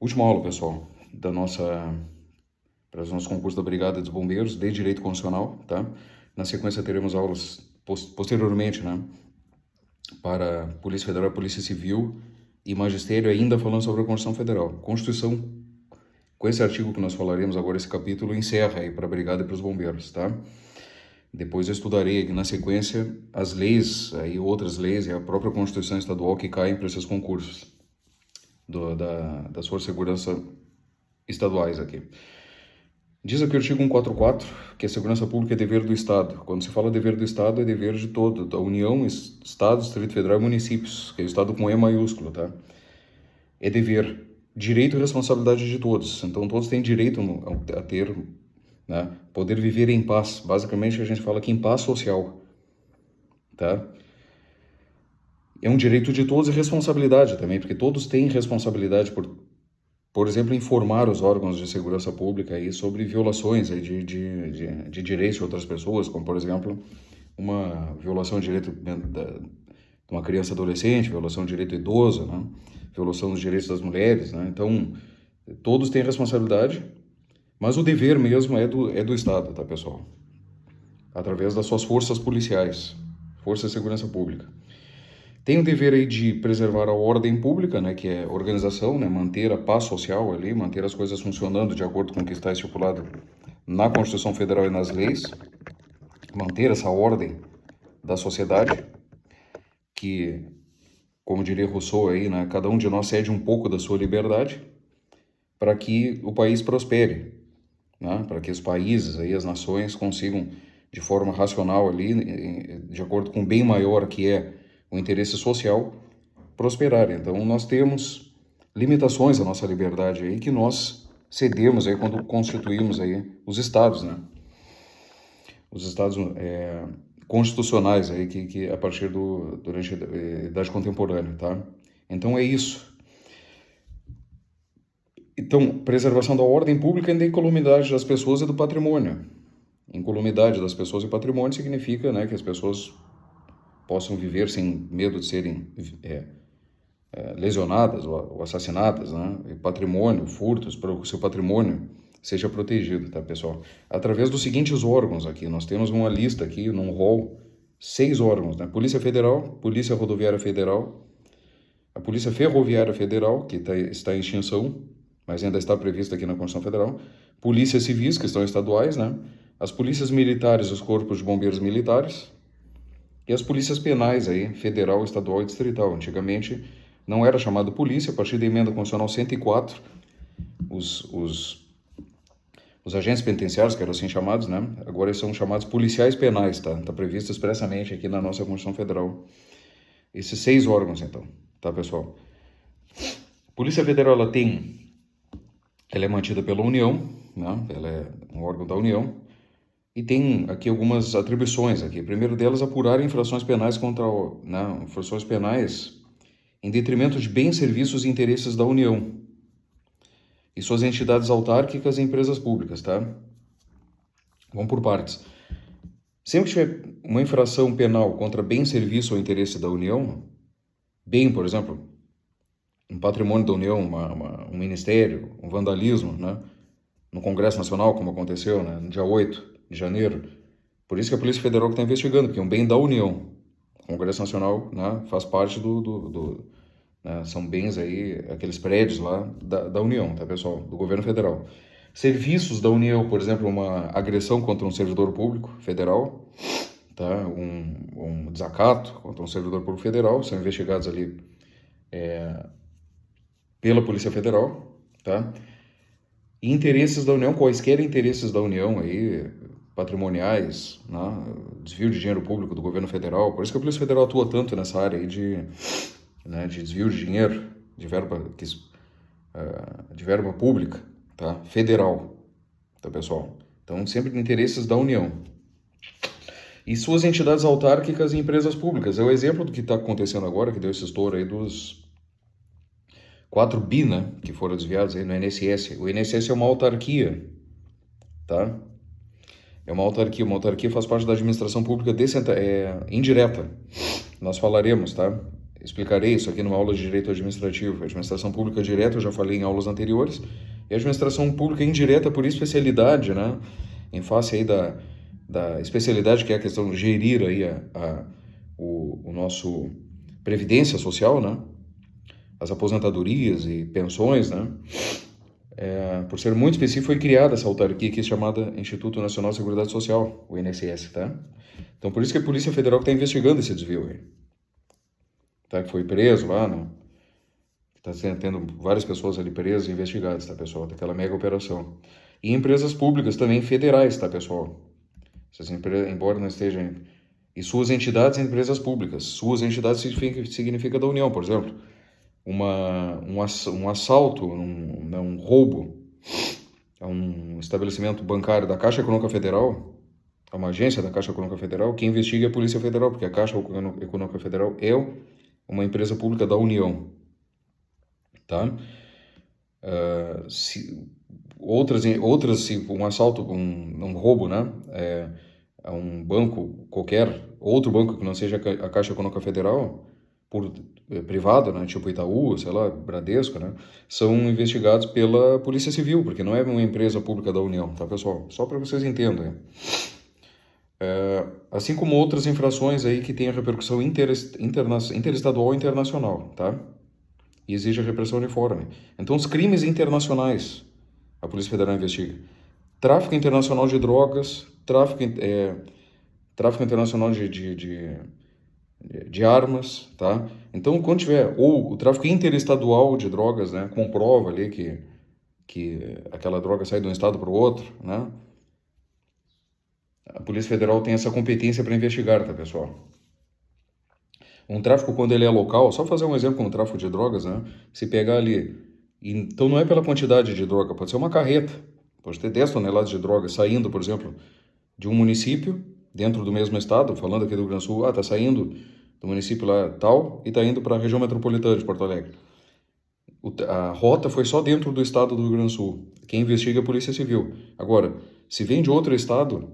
Última aula, pessoal, para o nosso concurso da Brigada dos Bombeiros de Direito Constitucional, tá? Na sequência teremos aulas posteriormente, né, para Polícia Federal, Polícia Civil e Magistério, ainda falando sobre a Constituição Federal. Constituição, com esse artigo que nós falaremos agora, esse capítulo, encerra aí para a Brigada e para os Bombeiros, tá? Depois eu estudarei aqui na sequência as leis, aí outras leis e a própria Constituição Estadual que caem para esses concursos das Forças de Segurança estaduais aqui. Diz aqui o artigo 144 que a segurança pública é dever do Estado. Quando se fala dever do Estado, é dever de todo, da União, Estado, Distrito Federal e municípios, que é o Estado com E maiúsculo, tá? É dever, direito e responsabilidade de todos. Então todos têm direito a ter, né, poder viver em paz. Basicamente a gente fala aqui em paz social, tá? É um direito de todos e responsabilidade também, porque todos têm responsabilidade por exemplo, informar os órgãos de segurança pública aí sobre violações aí de direitos de outras pessoas, como, por exemplo, uma violação de direito de uma criança e adolescente, violação de direito idoso, né? Violação dos direitos das mulheres, né? Então, todos têm responsabilidade, mas o dever mesmo é do Estado, tá, pessoal? Através das suas forças policiais, forças de segurança pública. Tem o dever aí de preservar a ordem pública, né, que é organização, né, manter a paz social ali, manter as coisas funcionando de acordo com o que está estipulado na Constituição Federal e nas leis, manter essa ordem da sociedade, que, como diria Rousseau aí, né, cada um de nós cede um pouco da sua liberdade para que o país prospere, né, para que os países aí, as nações consigam de forma racional ali, de acordo com o bem maior que é o interesse social, prosperar. Então nós temos limitações à nossa liberdade aí que nós cedemos aí quando constituímos aí os estados, né? Os estados constitucionais aí que a partir durante a Idade Contemporânea, tá? Então é isso. Então, preservação da ordem pública e da incolumidade das pessoas e do patrimônio. Incolumidade das pessoas e patrimônio significa, né, que as pessoas possam viver sem medo de serem lesionadas ou assassinadas, né? E patrimônio, furtos, para o seu patrimônio seja protegido, tá, pessoal? Através dos seguintes órgãos aqui, nós temos uma lista aqui, num rol, 6 órgãos, né? Polícia Federal, Polícia Rodoviária Federal, a Polícia Ferroviária Federal, que está em extinção, mas ainda está prevista aqui na Constituição Federal, Polícias Civis, que estão estaduais, né? As polícias militares, os corpos de bombeiros militares, e as polícias penais aí, federal, estadual e distrital. Antigamente não era chamado polícia, a partir da emenda constitucional 104, os agentes penitenciários, que eram assim chamados, né? Agora eles são chamados policiais penais, tá? Está previsto expressamente aqui na nossa Constituição Federal. Esses 6 órgãos, então, tá, pessoal? Polícia Federal, ela é mantida pela União, né? Ela é um órgão da União. E tem aqui algumas atribuições aqui. Primeiro delas, apurar infrações penais infrações penais em detrimento de bens, serviços e interesses da União e suas entidades autárquicas e empresas públicas, tá? Vamos por partes. Sempre que tiver uma infração penal contra bem, serviço ou interesse da União, bem, por exemplo, um patrimônio da União, um ministério, um vandalismo, né? No Congresso Nacional, como aconteceu, né? No dia 8 de janeiro. Por isso que a Polícia Federal está investigando, porque é um bem da União. O Congresso Nacional, né, faz parte né, são bens aí, aqueles prédios lá da União, tá, pessoal? Do governo federal. Serviços da União, por exemplo, uma agressão contra um servidor público federal, tá? Um desacato contra um servidor público federal, são investigados ali pela Polícia Federal, tá? E interesses da União, quaisquer interesses da União aí, patrimoniais, né? Desvio de dinheiro público do governo federal. Por isso que a Polícia Federal atua tanto nessa área aí de desvio de dinheiro, de verba pública, tá? Federal, tá, pessoal? Então, sempre de interesses da União. E suas entidades autárquicas e empresas públicas. É o exemplo do que está acontecendo agora, que deu esse estouro aí dos 4 bi, né, que foram desviados aí no INSS. O INSS é uma autarquia, tá? É uma autarquia faz parte da administração pública indireta. Nós falaremos, tá? explicarei isso aqui numa aula de Direito Administrativo. Administração Pública Direta eu já falei em aulas anteriores, e Administração Pública Indireta por especialidade, né? Em face aí da especialidade que é a questão de gerir aí o nosso Previdência Social, né? As aposentadorias e pensões, né? Por ser muito específico, foi criada essa autarquia aqui chamada Instituto Nacional de Seguridade Social, o INSS, tá? Então, por isso que a Polícia Federal está investigando esse desvio aí. Tá? Que foi preso lá, né? Está tendo várias pessoas ali presas e investigadas, tá, pessoal? Daquela mega operação. E empresas públicas também federais, tá, pessoal? Essas empresas, embora não estejam... E suas entidades empresas públicas. Suas entidades significa da União, por exemplo. Um assalto, um roubo a um estabelecimento bancário da Caixa Econômica Federal, a uma agência da Caixa Econômica Federal, quem investiga é a Polícia Federal, porque a Caixa Econômica Federal é uma empresa pública da União. Tá? Se um assalto, um roubo, né, a um banco qualquer, outro banco que não seja a Caixa Econômica Federal, por privado, né, tipo Itaú, sei lá, Bradesco, né, são investigados pela Polícia Civil, porque não é uma empresa pública da União, tá, pessoal? Só para vocês entendam. Assim como outras infrações aí que têm a repercussão interestadual e internacional, tá? E exige a repressão uniforme. Então, os crimes internacionais, a Polícia Federal investiga. Tráfico internacional de drogas, tráfico internacional de armas, tá? Então, quando tiver, ou o tráfico interestadual de drogas, né, comprova ali que aquela droga sai de um estado para o outro, né? A Polícia Federal tem essa competência para investigar, tá, pessoal? Um tráfico, quando ele é local, só fazer um exemplo com o tráfico de drogas, né? Se pegar ali, então não é pela quantidade de droga, pode ser uma carreta, pode ter 10 toneladas de droga saindo, por exemplo, de um município, dentro do mesmo estado, falando aqui do Rio Grande do Sul, tá saindo do município lá tal, e tá indo para a região metropolitana de Porto Alegre. A rota foi só dentro do estado do Rio Grande do Sul. Quem investiga é a Polícia Civil. Agora, se vem de outro estado,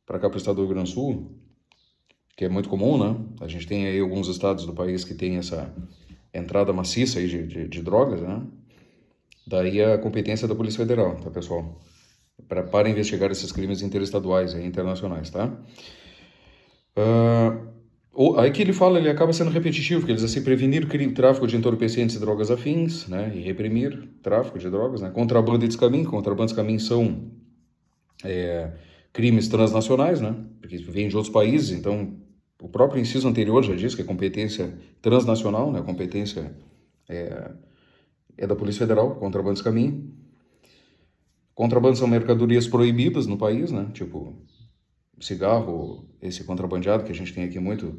para cá para o estado do Rio Grande do Sul, que é muito comum, né? A gente tem aí alguns estados do país que tem essa entrada maciça aí de drogas, né? Daí a competência da Polícia Federal, tá, pessoal? Para investigar esses crimes interestaduais e internacionais, tá? Aí que ele fala, ele acaba sendo repetitivo, porque eles assim, prevenir o tráfico de entorpecentes e drogas afins, né? E reprimir tráfico de drogas, né? Contrabando e descaminho. Contrabando e descaminho são crimes transnacionais, né? Porque vêm de outros países, então o próprio inciso anterior já diz que é competência transnacional, né? A competência é da Polícia Federal, contrabando e descaminho. Contrabando são mercadorias proibidas no país, né? Tipo cigarro, esse contrabandeado que a gente tem aqui muito,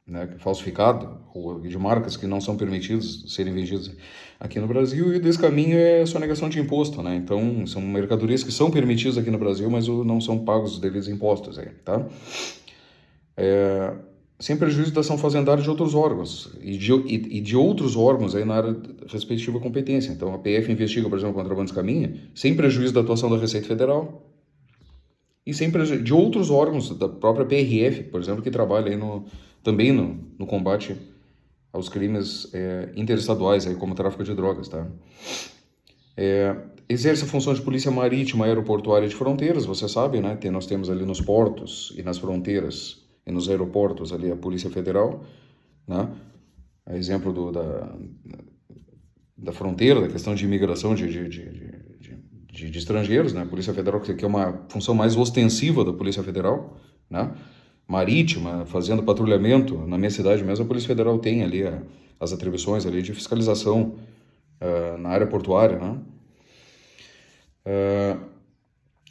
né? Falsificado, ou de marcas que não são permitidos serem vendidas aqui no Brasil, e descaminho é sonegação de imposto, né? Então, são mercadorias que são permitidas aqui no Brasil, mas não são pagos os devidos impostos aí, tá? Sem prejuízo da ação fazendária de outros órgãos, e de outros órgãos aí na área respectiva competência. Então, a PF investiga, por exemplo, contrabando de caminho, sem prejuízo da atuação da Receita Federal, e sem prejuízo de outros órgãos, da própria PRF, por exemplo, que trabalha aí também no combate aos crimes interestaduais, aí, como tráfico de drogas, tá? Exerce a função de polícia marítima, aeroportuária e de fronteiras, você sabe, né? Nós temos ali nos portos e nas fronteiras e nos aeroportos ali a Polícia Federal, né? A exemplo da fronteira, da questão de imigração de estrangeiros, né? A Polícia Federal, que é uma função mais ostensiva da Polícia Federal, né? Marítima, fazendo patrulhamento. Na minha cidade mesmo, a Polícia Federal tem ali as atribuições ali de fiscalização na área portuária, né?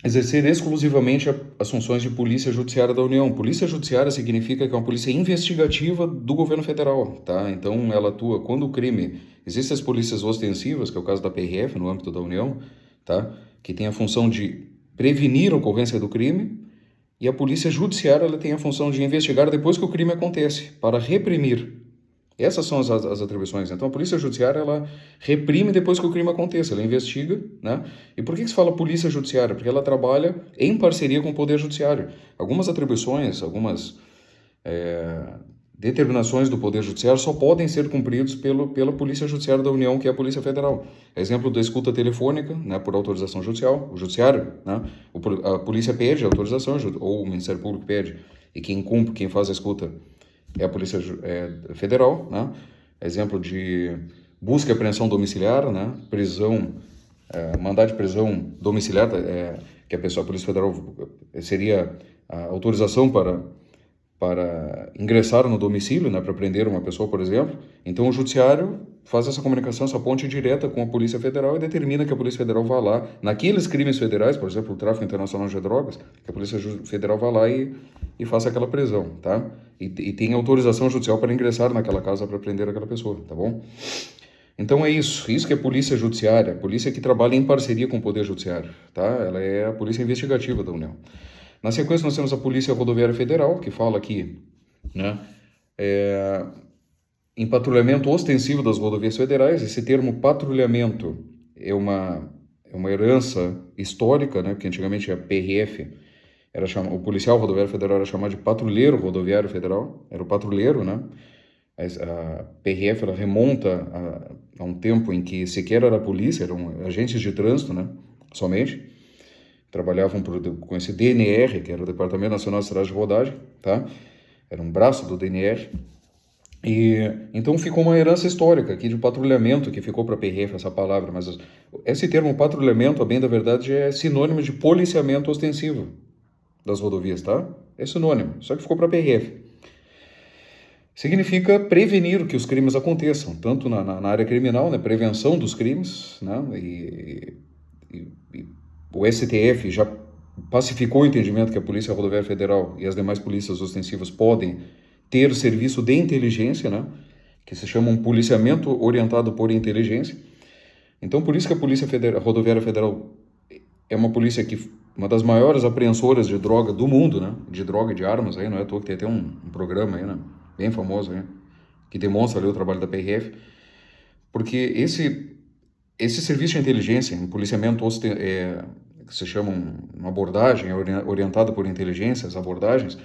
Exercer exclusivamente as funções de Polícia Judiciária da União. Polícia Judiciária significa que é uma polícia investigativa do governo federal, tá? Então, ela atua quando o crime... Existem as polícias ostensivas, que é o caso da PRF, no âmbito da União, tá? Que tem a função de prevenir a ocorrência do crime, e a Polícia Judiciária ela tem a função de investigar depois que o crime acontece, para reprimir. Essas são as atribuições. Então, a Polícia Judiciária, ela reprime depois que o crime aconteça, ela investiga, né? E por que se fala Polícia Judiciária? Porque ela trabalha em parceria com o Poder Judiciário. Algumas atribuições, algumas determinações do Poder Judiciário só podem ser cumpridos pela Polícia Judiciária da União, que é a Polícia Federal. Exemplo da escuta telefônica, né, por autorização judicial, o Judiciário, né, a Polícia pede autorização, ou o Ministério Público pede, e quem cumpre, quem faz a escuta é a Polícia Federal, né. Exemplo de busca e apreensão domiciliar, né, prisão, mandado de prisão domiciliar, que a Polícia Federal seria a autorização para ingressar no domicílio, né, para prender uma pessoa, por exemplo. Então, o Judiciário faz essa comunicação, essa ponte direta com a Polícia Federal e determina que a Polícia Federal vá lá, naqueles crimes federais, por exemplo, o tráfico internacional de drogas, que a Polícia Federal vá lá e faça aquela prisão, tá? E tem autorização judicial para ingressar naquela casa para prender aquela pessoa, tá bom? Então é isso que é Polícia Judiciária, a polícia que trabalha em parceria com o Poder Judiciário, tá? Ela é a polícia investigativa da União. Na sequência, nós temos a Polícia Rodoviária Federal, que fala aqui, né, em patrulhamento ostensivo das rodovias federais. Esse termo patrulhamento é uma herança histórica, né, porque antigamente a PRF, o policial rodoviário federal era chamado de patrulheiro rodoviário federal, era o patrulheiro, né? A PRF ela remonta a um tempo em que sequer era polícia, eram agentes de trânsito, né, somente. Trabalhavam com esse DNR, que era o Departamento Nacional de Estradas de Rodagem, tá? Era um braço do DNR. E então ficou uma herança histórica aqui de patrulhamento, que ficou para a PRF essa palavra, mas esse termo patrulhamento, a bem da verdade, é sinônimo de policiamento ostensivo das rodovias, tá? É sinônimo, só que ficou para a PRF. Significa prevenir que os crimes aconteçam, tanto na área criminal, né, prevenção dos crimes, né, e o STF já pacificou o entendimento que a Polícia Rodoviária Federal e as demais polícias ostensivas podem ter serviço de inteligência, né, que se chama um policiamento orientado por inteligência. Então, por isso que a Polícia Rodoviária Federal é uma polícia uma das maiores apreensoras de droga do mundo, né, de droga e de armas, aí, não é à toa que tem até um programa aí, né, bem famoso, aí, que demonstra ali o trabalho da PRF, porque esse serviço de inteligência, um policiamento que se chama uma abordagem orientada por inteligência, as abordagens,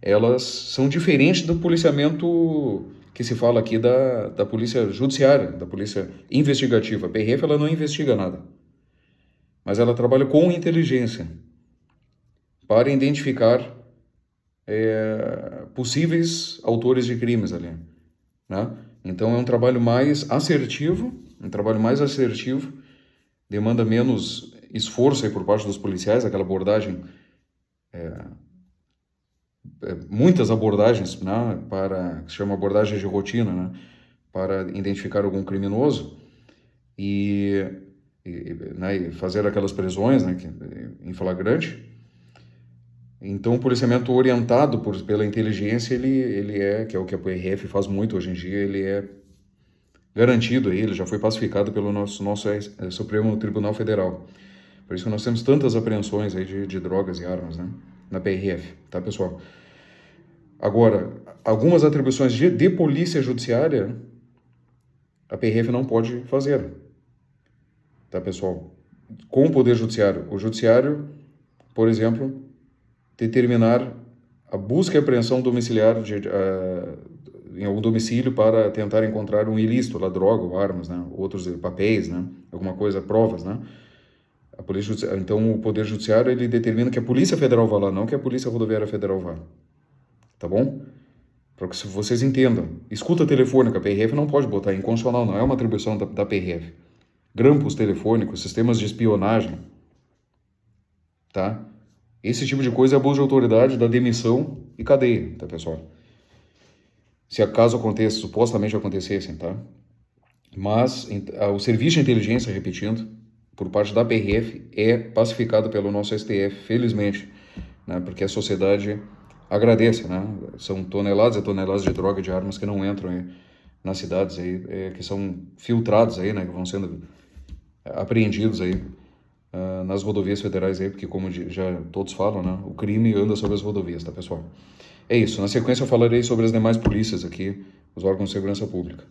elas são diferentes do policiamento que se fala aqui da polícia judiciária, da polícia investigativa. A PRF ela não investiga nada, mas ela trabalha com inteligência para identificar possíveis autores de crimes ali, né? Então é um trabalho mais assertivo, demanda menos esforço aí por parte dos policiais, aquela abordagem, muitas abordagens, né, que se chama abordagem de rotina, né, para identificar algum criminoso e fazer aquelas prisões, né, em flagrante. Então, o policiamento orientado pela inteligência, que é o que a PRF faz muito hoje em dia, ele é garantido, ele já foi pacificado pelo nosso Supremo Tribunal Federal. Por isso que nós temos tantas apreensões aí de drogas e armas, né, na PRF, tá, pessoal? Agora, algumas atribuições de polícia judiciária, a PRF não pode fazer, tá, pessoal? Com o Poder Judiciário. O Judiciário, por exemplo, determinar a busca e apreensão domiciliar em algum domicílio para tentar encontrar um ilícito, lá, droga ou armas, né, outros papéis, né, alguma coisa, provas, né. Então, o Poder Judiciário ele determina que a Polícia Federal vá lá, não que a Polícia Rodoviária Federal vá. Tá bom? Para que vocês entendam. Escuta telefônica, a PRF não pode botar, é inconstitucional, não é uma atribuição da PRF. Grampos telefônicos, sistemas de espionagem, tá? Esse tipo de coisa é abuso de autoridade, dá demissão e cadeia, tá, pessoal? Se acaso supostamente acontecessem, tá? Mas o serviço de inteligência, repetindo, por parte da PRF, é pacificado pelo nosso STF, felizmente, né? Porque a sociedade agradece, né? São toneladas e toneladas de droga e de armas que não entram aí nas cidades aí, que são filtrados aí, né? Que vão sendo apreendidos aí nas rodovias federais aí, porque como já todos falam, né? O crime anda sobre as rodovias, tá, pessoal? É isso. Na sequência eu falarei sobre as demais polícias aqui, os órgãos de segurança pública.